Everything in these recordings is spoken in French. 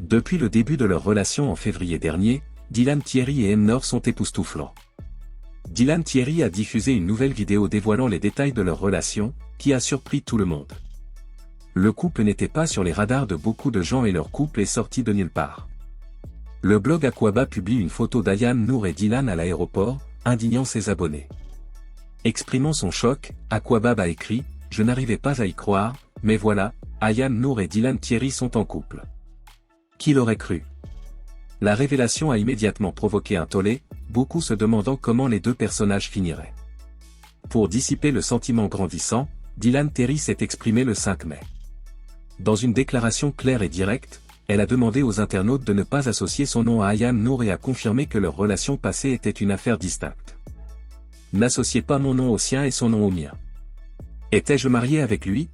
Depuis le début de leur relation en février dernier, Dylan Thierry et Mnor sont époustouflants. Dylan Thierry a diffusé une nouvelle vidéo dévoilant les détails de leur relation, qui a surpris tout le monde. Le couple n'était pas sur les radars de beaucoup de gens et leur couple est sorti de nulle part. Le blog Aquaba publie une photo d'Ayam Nour et Dylan à l'aéroport, indignant ses abonnés. Exprimant son choc, Aquabab a écrit « Je n'arrivais pas à y croire, mais voilà, Ayam Nour et Dylan Thierry sont en couple. » Qui l'aurait cru? La révélation a immédiatement provoqué un tollé, beaucoup se demandant comment les deux personnages finiraient. Pour dissiper le sentiment grandissant, Dylan Thierry s'est exprimé le 5 mai. Dans une déclaration claire et directe, elle a demandé aux internautes de ne pas associer son nom à Ayam Nour et a confirmé que leur relation passée était une affaire distincte. N'associez pas mon nom au sien et son nom au mien. Étais-je marié avec lui?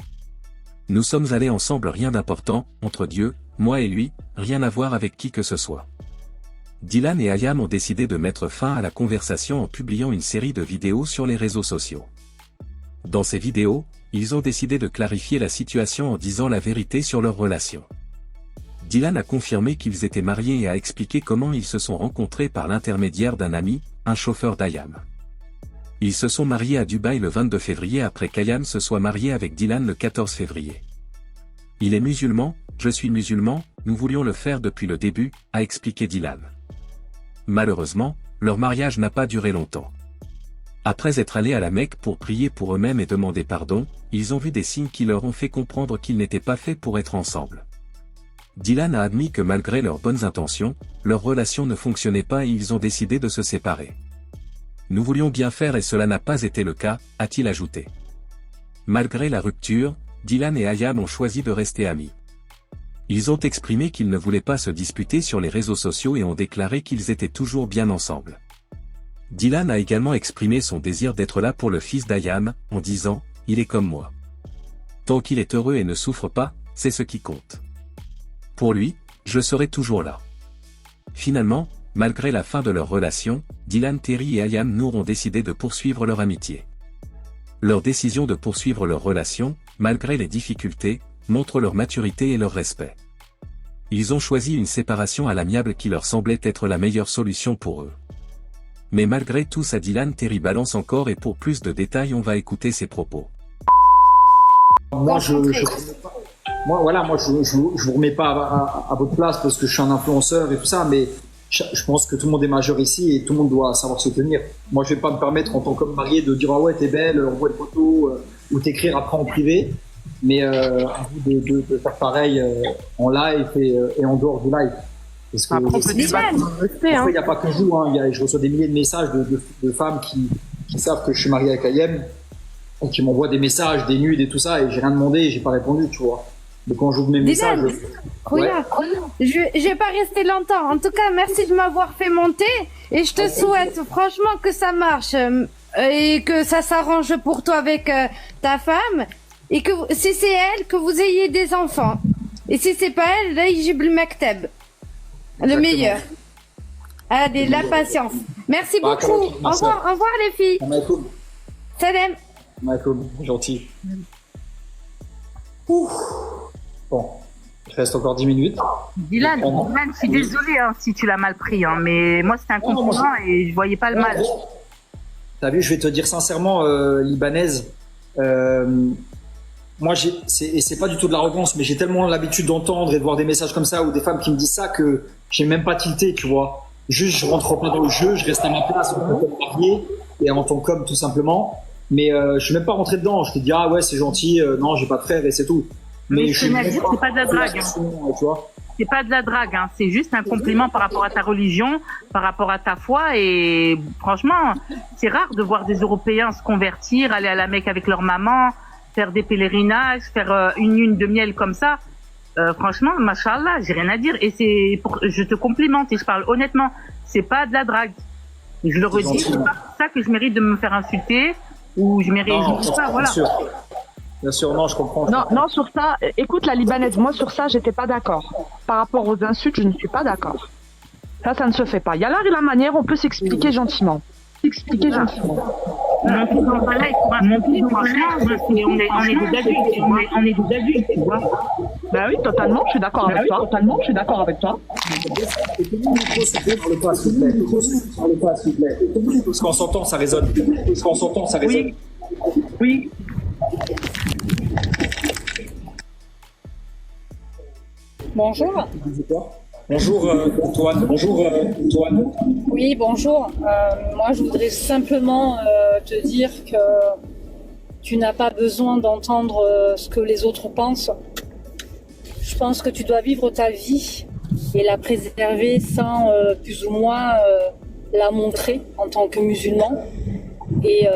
Nous sommes allés ensemble, rien d'important, entre Dieu, moi et lui, rien à voir avec qui que ce soit. Dylan et Ayam ont décidé de mettre fin à la conversation en publiant une série de vidéos sur les réseaux sociaux. Dans ces vidéos, ils ont décidé de clarifier la situation en disant la vérité sur leur relation. Dylan a confirmé qu'ils étaient mariés et a expliqué comment ils se sont rencontrés par l'intermédiaire d'un ami, un chauffeur d'Ayam. Ils se sont mariés à Dubaï le 22 février après qu'Ayam se soit marié avec Dylan le 14 février. Il est musulman, je suis musulman, nous voulions le faire depuis le début, a expliqué Dylan. Malheureusement, leur mariage n'a pas duré longtemps. Après être allés à la Mecque pour prier pour eux-mêmes et demander pardon, ils ont vu des signes qui leur ont fait comprendre qu'ils n'étaient pas faits pour être ensemble. Dylan a admis que malgré leurs bonnes intentions, leur relation ne fonctionnait pas et ils ont décidé de se séparer. Nous voulions bien faire et cela n'a pas été le cas, a-t-il ajouté. Malgré la rupture, Dylan et Ayam ont choisi de rester amis. Ils ont exprimé qu'ils ne voulaient pas se disputer sur les réseaux sociaux et ont déclaré qu'ils étaient toujours bien ensemble. Dylan a également exprimé son désir d'être là pour le fils d'Ayam, en disant « Il est comme moi. Tant qu'il est heureux et ne souffre pas, c'est ce qui compte. Pour lui, je serai toujours là. » Finalement, malgré la fin de leur relation, Dylan Thierry et Ayam Nour ont décidé de poursuivre leur amitié. Leur décision de poursuivre leur relation, malgré les difficultés, montre leur maturité et leur respect. Ils ont choisi une séparation à l'amiable qui leur semblait être la meilleure solution pour eux. Mais malgré tout ça, Dylan Thierry balance encore et pour plus de détails on va écouter ses propos. Moi je vous remets pas à votre place parce que je suis un influenceur et tout ça, mais je pense que tout le monde est majeur ici et tout le monde doit savoir se tenir. Moi je vais pas me permettre en tant qu'homme marié de dire ah ouais t'es belle, on voit une photo ou t'écrire après en privé, mais à vous de faire pareil en live et en dehors du live. Parce que il n'y a pas que vous, hein. Je reçois des milliers de messages de femmes qui savent que je suis marié avec Ayem et qui m'envoient des messages, des nudes et tout ça, et j'ai rien demandé et j'ai pas répondu, tu vois. Mais quand j'ouvre mes messages. Regarde, je vais pas rester longtemps. En tout cas, merci de m'avoir fait monter et je te souhaite franchement que ça marche et que ça s'arrange pour toi avec ta femme et que si c'est elle, que vous ayez des enfants. Et si c'est pas elle, là, يجيب المكتب. Le meilleur. Allez, la patience. Merci beaucoup. Au revoir les filles. Salam. Gentil. Ouf. Bon, il reste encore 10 minutes. Dylan, je suis désolée si tu l'as mal pris, mais moi c'était un compliment et je voyais pas le mal. T'as vu, je vais te dire sincèrement, libanaise, moi c'est pas du tout de l'arrogance, mais j'ai tellement l'habitude d'entendre et de voir des messages comme ça ou des femmes qui me disent ça que j'ai même pas tilté, tu vois. Juste, je rentre pas dans le jeu, je reste à ma place en tant qu'homme marié et en tant qu'homme tout simplement. Mais je suis même pas rentré dedans. Je te dis ah ouais c'est gentil, non j'ai pas de frère et c'est tout. Mais je suis dire, c'est pas de la drague. C'est pas de la drague, hein. C'est juste un compliment par rapport à ta religion, par rapport à ta foi. Et franchement, c'est rare de voir des Européens se convertir, aller à la Mecque avec leur maman, faire des pèlerinages, faire une lune de miel comme ça. Franchement, machallah, j'ai rien à dire. Et je te complimente et je parle honnêtement. C'est pas de la drague. Je le redis, c'est pas pour ça que je mérite de me faire insulter ou je mérite ça, voilà. Bien sûr, non, je comprends. Non, sur ça, écoute la Libanaise, moi sur ça, j'étais pas d'accord. Par rapport aux insultes, je ne suis pas d'accord. Ça ne se fait pas. Il y a l'art et la manière, on peut s'expliquer gentiment. Monter dans un live pour insulter, franchement, on est des adultes, on est des adultes, tu vois. Bah oui, totalement, je suis d'accord avec toi. Totalement, je suis d'accord avec toi. Parce qu'on s'entend, ça résonne. Oui. Oui. Bonjour. Bonjour Antoine. Oui, bonjour. Moi, je voudrais simplement te dire que tu n'as pas besoin d'entendre ce que les autres pensent. Je pense que tu dois vivre ta vie et la préserver sans plus ou moins la montrer en tant que musulman. Et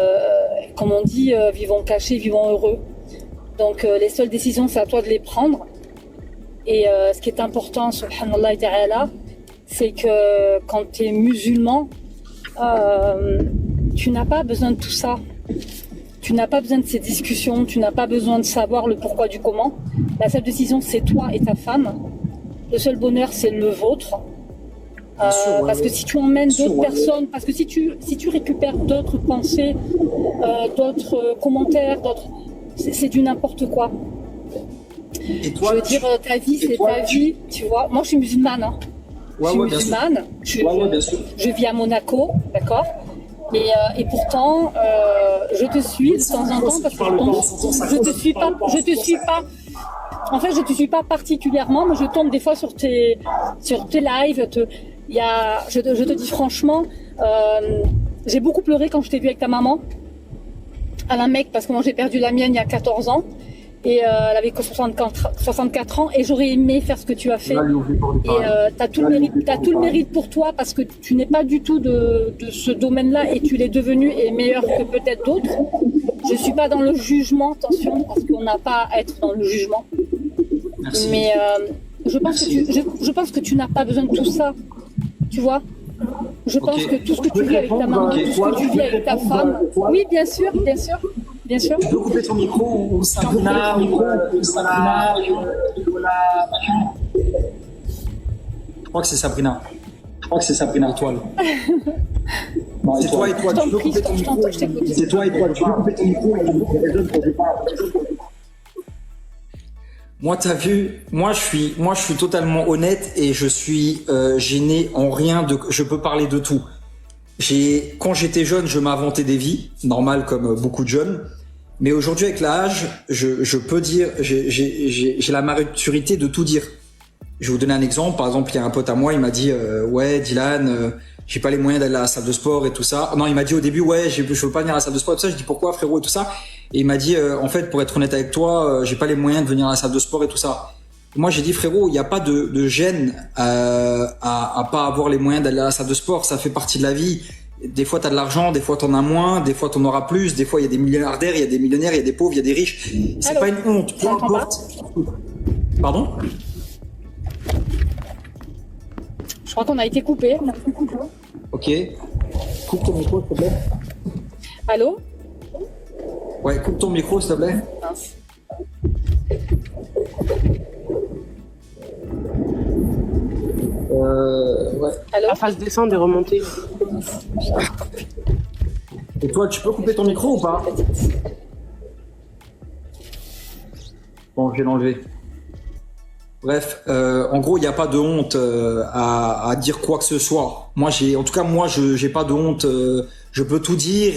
comme on dit, vivons cachés, vivons heureux. Donc les seules décisions, c'est à toi de les prendre. Et ce qui est important, subhanallah ta'ala, c'est que quand tu es musulman, tu n'as pas besoin de tout ça. Tu n'as pas besoin de ces discussions, tu n'as pas besoin de savoir le pourquoi du comment. La seule décision, c'est toi et ta femme. Le seul bonheur, c'est le vôtre. Parce que si tu emmènes d'autres personnes, parce que si tu récupères d'autres pensées, d'autres commentaires, c'est du n'importe quoi. Et toi, je veux dire, ta vie, c'est ta vie, tu vois. Moi, je suis musulmane. Hein. Je suis musulmane. Je vis à Monaco, d'accord. Et pourtant, je te suis de temps en temps parce que je te suis pas. En fait, je te suis pas particulièrement, mais je tombe des fois sur tes lives. Je te dis franchement, j'ai beaucoup pleuré quand je t'ai vu avec ta maman à la Mecque parce que moi j'ai perdu la mienne il y a 14 ans. Et elle avait que 64 ans et j'aurais aimé faire ce que tu as fait. Et t'as tout le mérite pour toi parce que tu n'es pas du tout de ce domaine-là et tu l'es devenu et meilleur que peut-être d'autres. Je suis pas dans le jugement, attention, parce qu'on n'a pas à être dans le jugement. Merci. Mais je pense que tu n'as pas besoin de tout ça, tu vois. Je pense que tout ce que tu vis avec ta maman, tout ce que tu vis avec ta femme, oui, bien sûr. Bien sûr. Tu peux couper ton micro ou Sabrina ou Sabrina Je crois que c'est Sabrina. Étoile. Non, c'est toi, Étoile. Tu peux couper ton micro. C'est toi, Étoile. Tu peux couper ton micro. Moi, t'as vu, moi je suis totalement honnête et je suis gêné en rien je peux parler de tout. Quand j'étais jeune, je m'inventais des vies, normal comme beaucoup de jeunes. Mais aujourd'hui, avec l'âge, je peux dire, j'ai la maturité de tout dire. Je vais vous donner un exemple. Par exemple, il y a un pote à moi, il m'a dit, ouais, Dylan, j'ai pas les moyens d'aller à la salle de sport et tout ça. Non, il m'a dit au début, ouais, je veux pas venir à la salle de sport et tout ça. Je dis pourquoi, frérot, et tout ça. Et il m'a dit, en fait, pour être honnête avec toi, j'ai pas les moyens de venir à la salle de sport et tout ça. Moi, j'ai dit, frérot, il n'y a pas de gêne à pas avoir les moyens d'aller à la salle de sport. Ça fait partie de la vie. Des fois, tu as de l'argent, des fois, tu en as moins, des fois, tu en auras plus. Des fois, il y a des milliardaires, il y a des millionnaires, il y a des pauvres, il y a des riches. C'est pas une honte. Peu importe. Pardon ? Je crois qu'on a été coupé. Ok. Coupe ton micro, s'il te plaît. Allô ? Ouais, coupe ton micro, s'il te plaît. Mince. Ouais. Allô ? La phase descendre et remonter. Et toi, tu peux couper ton micro ou pas ? Bon, je vais l'enlever. Bref, en gros, il n'y a pas de honte à dire quoi que ce soit. Moi, j'ai pas de honte. Je peux tout dire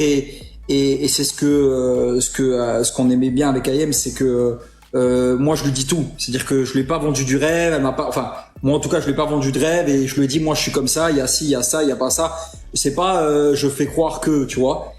et c'est ce qu'on aimait bien avec Ayem, c'est que moi, je lui dis tout. C'est-à-dire que je lui ai pas vendu du rêve. Elle m'a pas. Enfin, moi, en tout cas, je lui ai pas vendu de rêve et je lui ai dit, moi, je suis comme ça. Il y a ci, il y a ça, il y a pas ça. C'est pas, je fais croire que, tu vois.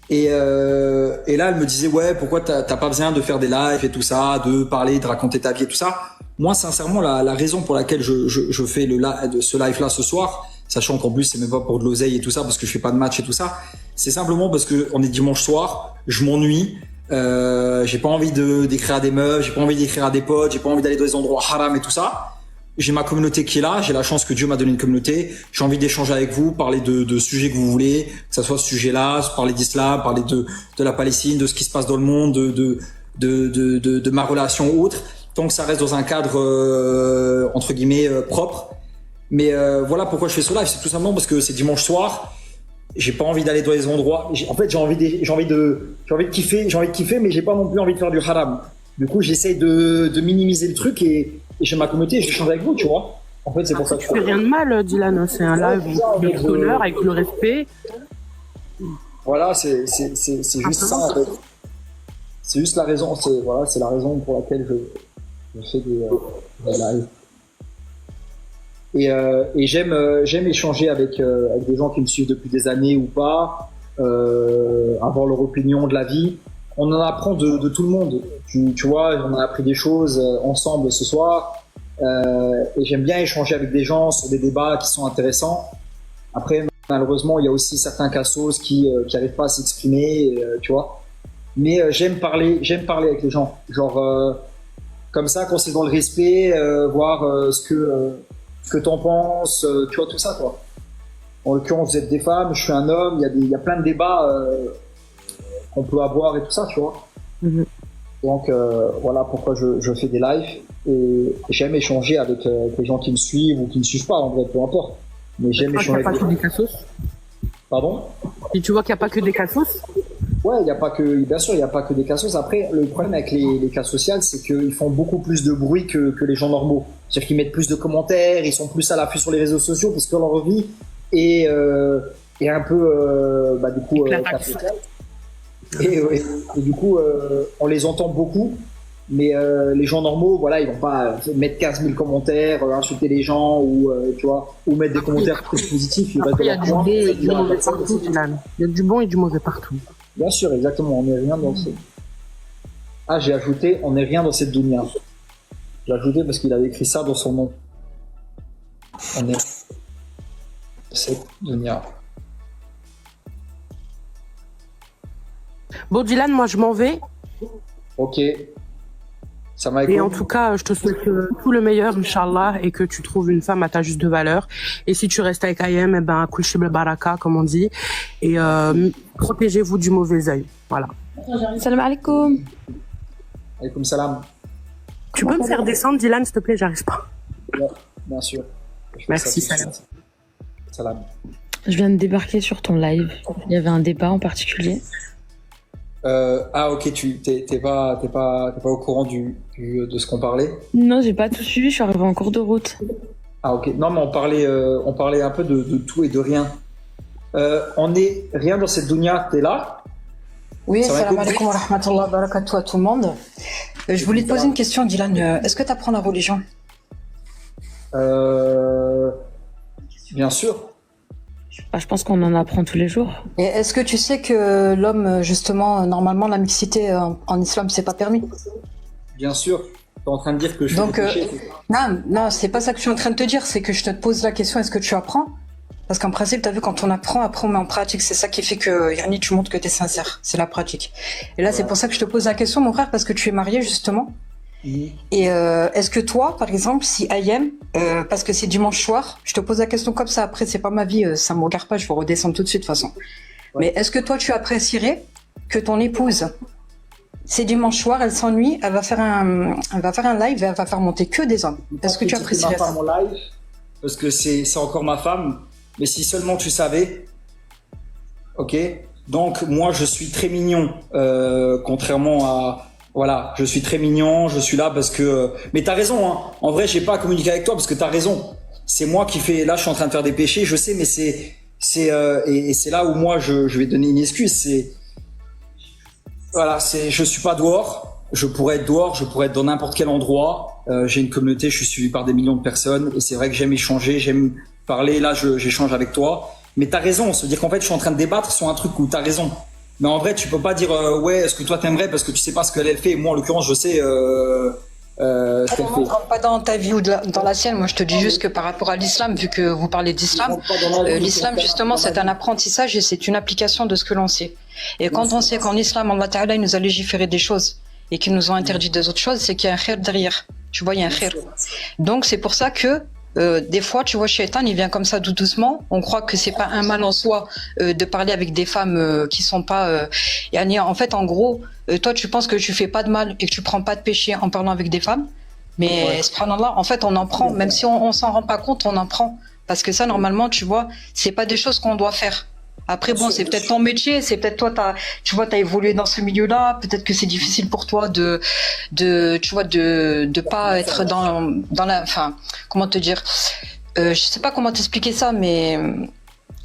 Et là, elle me disait, ouais, pourquoi t'as pas besoin de faire des lives et tout ça, de parler, de raconter ta vie et tout ça. Moi, sincèrement, la raison pour laquelle je fais ce live-là ce soir, sachant qu'en plus, c'est même pas pour de l'oseille et tout ça, parce que je fais pas de match et tout ça, c'est simplement parce que on est dimanche soir, je m'ennuie, j'ai pas envie d'écrire à des meufs, j'ai pas envie d'écrire à des potes, j'ai pas envie d'aller dans des endroits haram et tout ça. J'ai ma communauté qui est là, j'ai la chance que Dieu m'a donné une communauté, j'ai envie d'échanger avec vous, parler de sujets que vous voulez, que ça soit ce sujet-là, parler d'islam, parler de la Palestine, de ce qui se passe dans le monde, de ma relation ou autre, tant que ça reste dans un cadre entre guillemets propre. Mais voilà pourquoi je fais ce live, c'est tout simplement parce que c'est dimanche soir, j'ai pas envie d'aller dans les endroits. En fait, j'ai envie de kiffer, mais j'ai pas non plus envie de faire du haram. Du coup, j'essaye de minimiser le truc et j'ai ma communauté, je change avec vous, tu vois. En fait, c'est pour ça que tu fais rien de mal, Dylan. C'est un live avec l'honneur, avec le respect. Voilà, c'est juste ça, en fait. C'est juste la raison, c'est la raison pour laquelle je fais des lives. Et j'aime échanger avec des gens qui me suivent depuis des années ou pas, avoir leur opinion de la vie. On en apprend de tout le monde. Tu vois, on a appris des choses ensemble ce soir. Et j'aime bien échanger avec des gens sur des débats qui sont intéressants. Après, malheureusement, il y a aussi certains cassos qui arrivent pas à s'exprimer, tu vois. Mais j'aime parler avec les gens. Genre, comme ça, quand c'est dans le respect, voir ce que t'en penses, tu vois, tout ça, quoi. En l'occurrence, vous êtes des femmes, je suis un homme, il y a plein de débats qu'on peut avoir et tout ça, tu vois. Mm-hmm. Donc, voilà pourquoi je fais des lives et j'aime échanger avec les gens qui me suivent ou qui ne me suivent pas, en vrai, peu importe. Mais j'aime échanger avec les gens. Pardon? Et tu vois qu'il n'y a pas que des cassos? Ouais, bien sûr, il n'y a pas que des cas sociaux. Après, le problème avec les cas sociaux, c'est qu'ils font beaucoup plus de bruit que les gens normaux. C'est-à-dire qu'ils mettent plus de commentaires, ils sont plus à l'affût sur les réseaux sociaux parce que leur vie est un peu, du coup, cas social. Et du coup, on les entend beaucoup, mais les gens normaux, voilà, ils vont pas mettre 15 000 commentaires, insulter les gens ou, tu vois, ou mettre des commentaires plus positifs. Après, il y a du bon et du mauvais partout, Dylan. Il y a du bon et du mauvais partout. Bien sûr, exactement, on n'est rien dans ce... Ah, j'ai ajouté, on n'est rien dans cette dunya. J'ai ajouté parce qu'il avait écrit ça dans son nom. On est dans cette dunya. Bon, Dylan, moi je m'en vais. Ok. Ça m'a écouté. Et en tout cas, je te souhaite tout le meilleur, Inch'Allah, et que tu trouves une femme à ta juste valeur. Et si tu restes avec Ayem, eh ben, kul shibl baraka, comme on dit. Et protégez-vous du mauvais œil. Voilà. Salam alaikum. Alaikum salam. Tu peux me faire descendre, Dylan, s'il te plaît, j'arrive pas. Ouais, bien sûr. Merci, salam. Salam. Je viens de débarquer sur ton live. Il y avait un débat en particulier. Ok, t'es pas au courant de ce qu'on parlait? Non, j'ai pas tout suivi, je suis arrivée en cours de route. Ah ok, non mais on parlait un peu de tout et de rien. On est rien dans cette dunya, t'es là? Oui, salam alaikum wa rahmatullahi wa barakatuh à tout le monde. Je voulais te poser une question, Dylan. Est-ce que tu apprends la religion? Bien sûr. Je pense qu'on en apprend tous les jours. Et est-ce que tu sais que l'homme, justement, normalement, la mixité en islam, c'est pas permis? Bien sûr. T'es en train de dire que je suis péché. Non, c'est pas ça que je suis en train de te dire. C'est que je te pose la question, est-ce que tu apprends? Parce qu'en principe, t'as vu, quand on apprend, après on met en pratique. C'est ça qui fait que, Yanni, tu montres que t'es sincère. C'est la pratique. Et là, c'est pour ça que je te pose la question, mon frère, parce que tu es marié, justement. Et est-ce que toi, par exemple, si Ayem, parce que c'est dimanche soir, je te pose la question comme ça, après c'est pas ma vie, ça me regarde pas, je vais redescendre tout de suite de toute façon. Ouais. Mais est-ce que toi tu apprécierais que ton épouse, c'est dimanche soir, elle s'ennuie, elle va faire un live et elle va faire monter que des hommes? Est-ce que tu apprécierais ça? Mon live, parce que c'est encore ma femme, mais si seulement tu savais, ok. Donc moi je suis très mignon, contrairement à... Voilà, je suis très mignon, je suis là parce que... Mais t'as raison, hein. En vrai, j'ai pas à communiquer avec toi parce que t'as raison. C'est moi qui fais... Là, je suis en train de faire des péchés, je sais, mais et c'est là où moi, je vais donner une excuse. C'est... Voilà, je suis pas dehors. Je pourrais être dehors, je pourrais être dans n'importe quel endroit. J'ai une communauté, je suis suivi par des millions de personnes. Et c'est vrai que j'aime échanger, j'aime parler. Là, j'échange avec toi. Mais t'as raison, ça veut dire qu'en fait, je suis en train de débattre sur un truc où t'as raison. Mais en vrai, tu peux pas dire ouais, est-ce que toi t'aimerais parce que tu sais pas ce qu'elle fait. Moi, en l'occurrence, je sais ce qu'elle fait. Pas dans ta vie ou dans la sienne. Moi, je te dis juste que par rapport à l'islam, vu que vous parlez d'islam, l'islam justement, c'est un apprentissage et c'est une application de ce que l'on sait. Et quand on sait qu'en islam, Allah Ta'ala, il nous a légiféré des choses et qu'ils nous ont interdit des autres choses, c'est qu'il y a un khir derrière. Tu vois, il y a un khir. Donc, c'est pour ça que des fois, tu vois, Shaitan, il vient comme ça tout doucement. On croit que c'est pas un mal en soi de parler avec des femmes qui sont pas. En fait, en gros, toi, tu penses que tu fais pas de mal et que tu prends pas de péché en parlant avec des femmes. Mais subhanallah, en fait, on en prend, même si on s'en rend pas compte, on en prend. Parce que ça, normalement, tu vois, c'est pas des choses qu'on doit faire. Après, bon, c'est peut-être ton métier, c'est peut-être toi, tu vois, t'as évolué dans ce milieu-là. Peut-être que c'est difficile pour toi tu vois, de pas être dans la, enfin, comment te dire, je sais pas comment t'expliquer ça, mais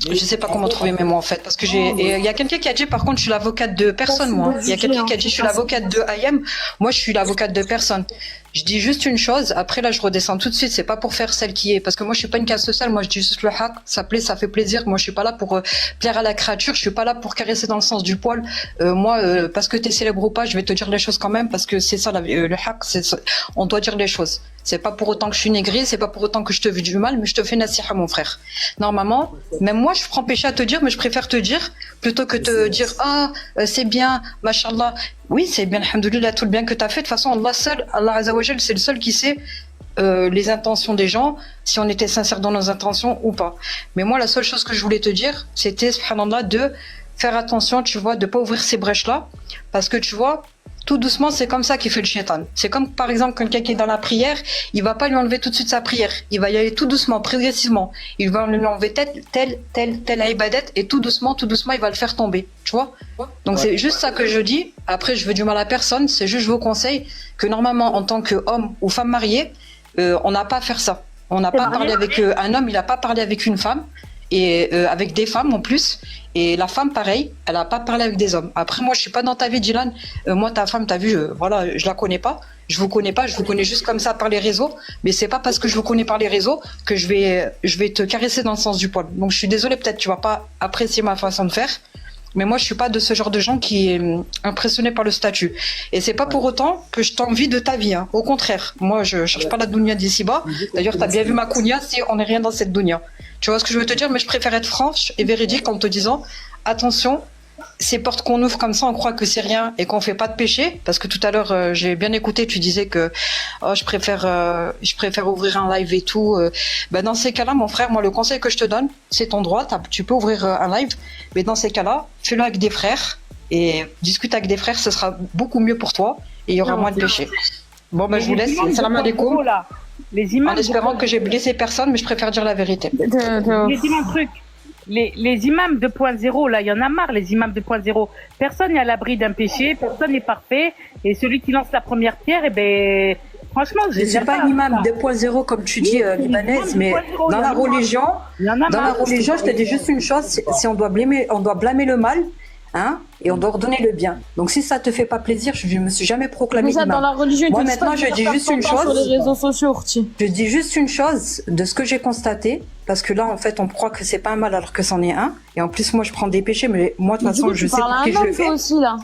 je sais pas comment trouver mes mots en fait, parce que il y a quelqu'un qui a dit, par contre, je suis l'avocate de personne, moi. Il y a quelqu'un qui a dit, je suis l'avocate de IM. Moi, je suis l'avocate de personne. Je dis juste une chose, après là je redescends tout de suite, c'est pas pour faire celle qui est, parce que moi je suis pas une casse sociale, moi je dis juste le haq, ça plaît, ça fait plaisir, moi je suis pas là pour plaire à la créature, je suis pas là pour caresser dans le sens du poil, parce que t'es célèbre ou pas, je vais te dire les choses quand même, parce que c'est ça, le haq, on doit dire les choses. C'est pas pour autant que je suis négrier, c'est pas pour autant que je te veux du mal, mais je te fais nasiha, mon frère. Normalement, même moi je prends péché à te dire, mais je préfère te dire, plutôt que te dire, c'est bien, mashallah. Oui, c'est bien, alhamdoulilah, tout le bien que tu as fait. De toute façon, Allah Azzawajal, c'est le seul qui sait les intentions des gens, si on était sincère dans nos intentions ou pas. Mais moi, la seule chose que je voulais te dire, c'était, subhanallah, de faire attention, tu vois, de pas ouvrir ces brèches-là. Parce que, tu vois, tout doucement, c'est comme ça qu'il fait le shaitan. C'est comme, par exemple, quelqu'un qui est dans la prière, il va pas lui enlever tout de suite sa prière. Il va y aller tout doucement, progressivement. Il va lui enlever telle ibadat, et tout doucement, il va le faire tomber. Tu vois? Donc c'est juste ça que je dis. Après, je veux du mal à personne. C'est juste, je vous conseille que normalement, en tant qu'homme ou femme mariée, on n'a pas à faire ça. On n'a pas parlé avec un homme, il n'a pas parlé avec une femme. Et avec des femmes en plus, et la femme pareil, elle a pas parlé avec des hommes. Après moi je suis pas dans ta vie, Dylan, moi ta femme, t'as vu, voilà, je la connais pas, je vous connais pas, je vous connais juste comme ça par les réseaux, mais c'est pas parce que je vous connais par les réseaux que je vais te caresser dans le sens du poil. Donc je suis désolée, peut-être tu vas pas apprécier ma façon de faire, mais moi je suis pas de ce genre de gens qui est impressionné par le statut. Et c'est pas pour autant que je t'envie de ta vie, hein. Au contraire, moi je cherche pas la dounia d'ici bas. D'ailleurs t'as bien vu ma kunya, si on n'est rien dans cette dounia. Tu vois ce que je veux te dire, mais je préfère être franche et véridique en te disant attention, ces portes qu'on ouvre comme ça, on croit que c'est rien et qu'on fait pas de péché, parce que tout à l'heure j'ai bien écouté, tu disais que je préfère ouvrir un live et tout. Dans ces cas-là, mon frère, moi le conseil que je te donne, c'est ton droit, tu peux ouvrir un live, mais dans ces cas-là, fais-le avec des frères et discute avec des frères, ce sera beaucoup mieux pour toi et il y aura moins de péché. Bon, je vous laisse. Salam alaikum. En espérant que j'ai blessé personne, mais je préfère dire la vérité. Je vais dire un truc. Les imams 2.0, là, il y en a marre, les imams 2.0. Personne n'est à l'abri d'un péché, personne n'est parfait. Et celui qui lance la première pierre, franchement, je ne suis pas un imam 2.0 comme tu dis, libanaise, mais dans la religion, je te dis juste une chose, si on doit blâmer le mal, hein, et on doit ordonner le bien. Donc si ça te fait pas plaisir, je me suis jamais proclamé imam. Dans la religion, moi maintenant je dis juste une chose. Sur les réseaux sociaux, je dis juste une chose de ce que j'ai constaté, parce que là en fait on croit que c'est pas un mal alors que c'en est un. Et en plus moi je prends des péchés, mais moi de toute façon je sais pour qui je le fais. Aussi, là.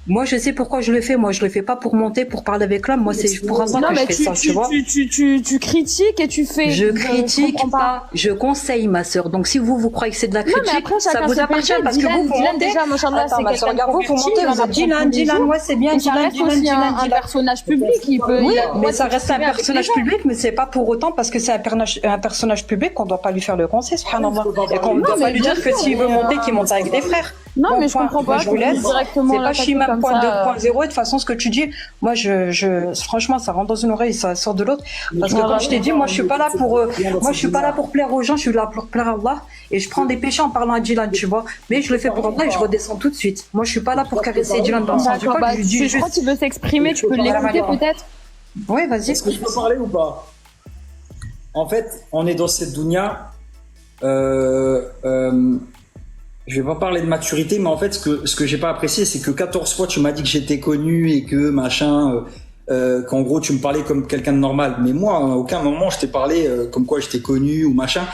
Moi, je sais pourquoi je le fais. Moi, je le fais pas pour monter, pour parler avec l'homme. Moi, c'est pour avoir que je fais ça, tu vois. Tu critiques et tu fais. Je critique pas. Je conseille, ma sœur. Donc, si vous croyez que c'est de la critique, ça vous appartient parce que vous montez. Déjà, attends, ma sœur, regarde, vous montez, vous êtes Dylan, ouais, c'est bien. Dylan, un personnage public. Oui, mais ça reste un personnage public, mais c'est pas pour autant parce que c'est un personnage public qu'on doit pas lui faire le conseil, subhanallah. Et qu'on ne doit pas lui dire que s'il veut monter, qu'il monte avec des frères. Non, mais je comprends pas. Je vous laisse. C'est pas Shimam 2.0 et de toute façon, ce que tu dis, moi, franchement, ça rentre dans une oreille, ça sort de l'autre. Parce que comme je t'ai dit, moi, je suis pas là pour plaire aux gens, je suis là pour plaire à Allah. Et je prends des péchés en parlant à Dylan, tu vois. Mais je le fais pour Allah et je redescends tout de suite. Moi, je suis pas là pour caresser Dylan dans le sens du poil. Je crois qu'il veut s'exprimer, tu peux l'écouter peut-être? Oui, vas-y. Est-ce que je peux parler ou pas? En fait, on est dans cette dunya. Je vais pas parler de maturité, mais en fait, ce que j'ai pas apprécié, c'est que 14 fois tu m'as dit que j'étais connu et que machin, qu'en gros tu me parlais comme quelqu'un de normal. Mais moi, à aucun moment je t'ai parlé comme quoi j'étais connu ou machin.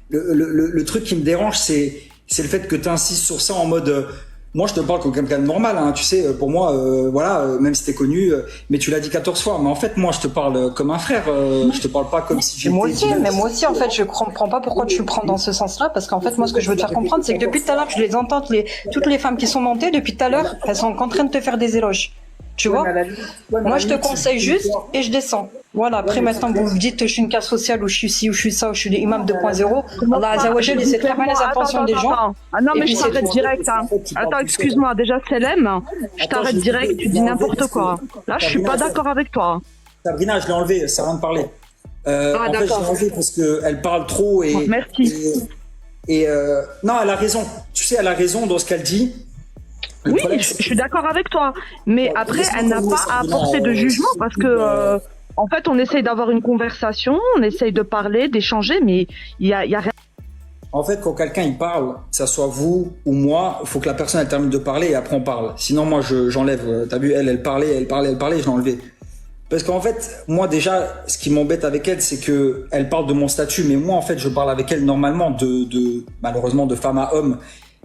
Le truc qui me dérange, c'est le fait que tu insistes sur ça en mode, moi je te parle comme quelqu'un de normal, hein, tu sais, pour moi, voilà, même si t'es connu, mais tu l'as dit 14 fois. Mais en fait, moi je te parle comme un frère, je te parle pas comme si j'étais... Moi aussi, en fait, je comprends pas pourquoi tu le prends dans ce sens-là, parce qu'en fait, moi ce que je veux te faire comprendre, c'est que depuis tout à l'heure, je les entends, toutes les femmes qui sont montées, depuis tout à l'heure, elles sont en train de te faire des éloges. Tu vois, moi je te conseille juste et je descends. Voilà, après maintenant vous me dites que je suis une case sociale ou je suis ci ou je suis ça ou je suis l'imam 2.0. Allah Azzawajal, il sait très bien les intentions des gens. Ah non, mais je t'arrête direct. Hein. Attends, excuse-moi, déjà Selem, je t'arrête direct, tu dis n'importe quoi. Là, je suis pas d'accord avec toi. Sabrina, je l'ai enlevé, ça vient de parler. En fait, je l'ai enlevé parce qu'elle parle trop et... Merci. Et non, elle a raison. Tu sais, elle a raison dans ce qu'elle dit. Oui, je suis d'accord avec toi. Mais après, elle n'a pas à apporter de jugement parce que, en fait, on essaye d'avoir une conversation, on essaye de parler, d'échanger, mais il y a rien. En fait, quand quelqu'un il parle, que ça soit vous ou moi, il faut que la personne elle termine de parler et après on parle. Sinon, moi, j'enlève. T'as vu, elle parlait, je l'ai enlevé. Parce qu'en fait, moi déjà, ce qui m'embête avec elle, c'est que elle parle de mon statut, mais moi, en fait, je parle avec elle normalement malheureusement, de femme à homme.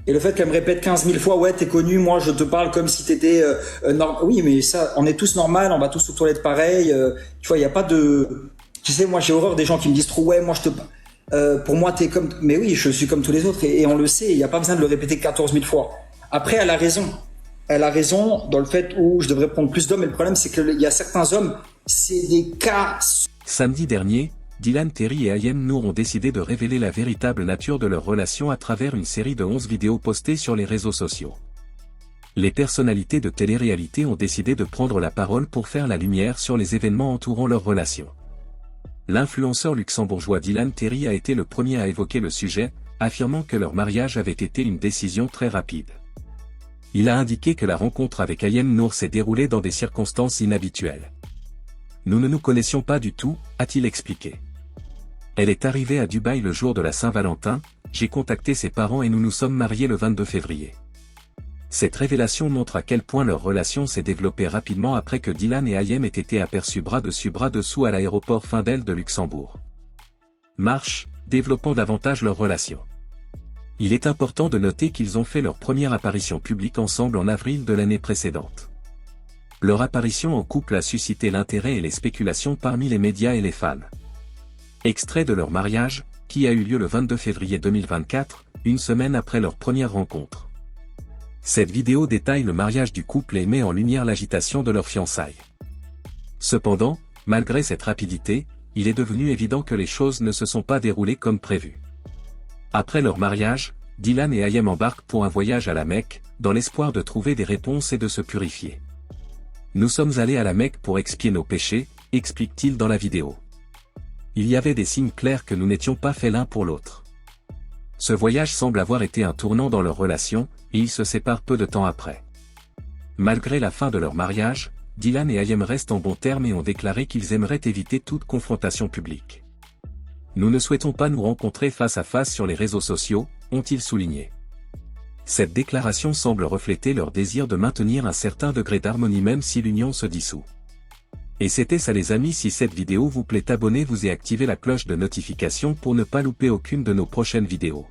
Et le fait qu'elle me répète 15 000 fois, ouais, t'es connu, moi, je te parle comme si t'étais oui, mais ça, on est tous normal, on va tous aux toilettes pareil. Tu vois, il y a pas de. Tu sais, moi, j'ai horreur des gens qui me disent trop, ouais, moi, pour moi, t'es comme. Mais oui, je suis comme tous les autres, et on le sait. Il y a pas besoin de le répéter 14 000 fois. Après, elle a raison. Elle a raison dans le fait où je devrais prendre plus d'hommes, mais le problème, c'est qu'il y a certains hommes, c'est des cas. Samedi dernier, Dylan Terry et Ayem Nour ont décidé de révéler la véritable nature de leur relation à travers une série de 11 vidéos postées sur les réseaux sociaux. Les personnalités de télé-réalité ont décidé de prendre la parole pour faire la lumière sur les événements entourant leur relation. L'influenceur luxembourgeois Dylan Terry a été le premier à évoquer le sujet, affirmant que leur mariage avait été une décision très rapide. Il a indiqué que la rencontre avec Ayem Nour s'est déroulée dans des circonstances inhabituelles. Nous ne nous connaissions pas du tout, a-t-il expliqué. Elle est arrivée à Dubaï le jour de la Saint-Valentin, j'ai contacté ses parents et nous nous sommes mariés le 22 février. Cette révélation montre à quel point leur relation s'est développée rapidement après que Dylan et Ayem aient été aperçus bras dessus bras dessous à l'aéroport Findel de Luxembourg. Marche, développant davantage leur relation. Il est important de noter qu'ils ont fait leur première apparition publique ensemble en avril de l'année précédente. Leur apparition en couple a suscité l'intérêt et les spéculations parmi les médias et les fans. Extrait de leur mariage, qui a eu lieu le 22 février 2024, une semaine après leur première rencontre. Cette vidéo détaille le mariage du couple et met en lumière l'agitation de leurs fiançailles. Cependant, malgré cette rapidité, il est devenu évident que les choses ne se sont pas déroulées comme prévu. Après leur mariage, Dylan et Ayem embarquent pour un voyage à la Mecque, dans l'espoir de trouver des réponses et de se purifier. Nous sommes allés à la Mecque pour expier nos péchés, explique-t-il dans la vidéo. Il y avait des signes clairs que nous n'étions pas faits l'un pour l'autre. Ce voyage semble avoir été un tournant dans leur relation, et ils se séparent peu de temps après. Malgré la fin de leur mariage, Dylan et Ayem restent en bons termes et ont déclaré qu'ils aimeraient éviter toute confrontation publique. Nous ne souhaitons pas nous rencontrer face à face sur les réseaux sociaux, ont-ils souligné. Cette déclaration semble refléter leur désir de maintenir un certain degré d'harmonie même si l'union se dissout. Et c'était ça les amis, si cette vidéo vous plaît, abonnez-vous et activez la cloche de notification pour ne pas louper aucune de nos prochaines vidéos.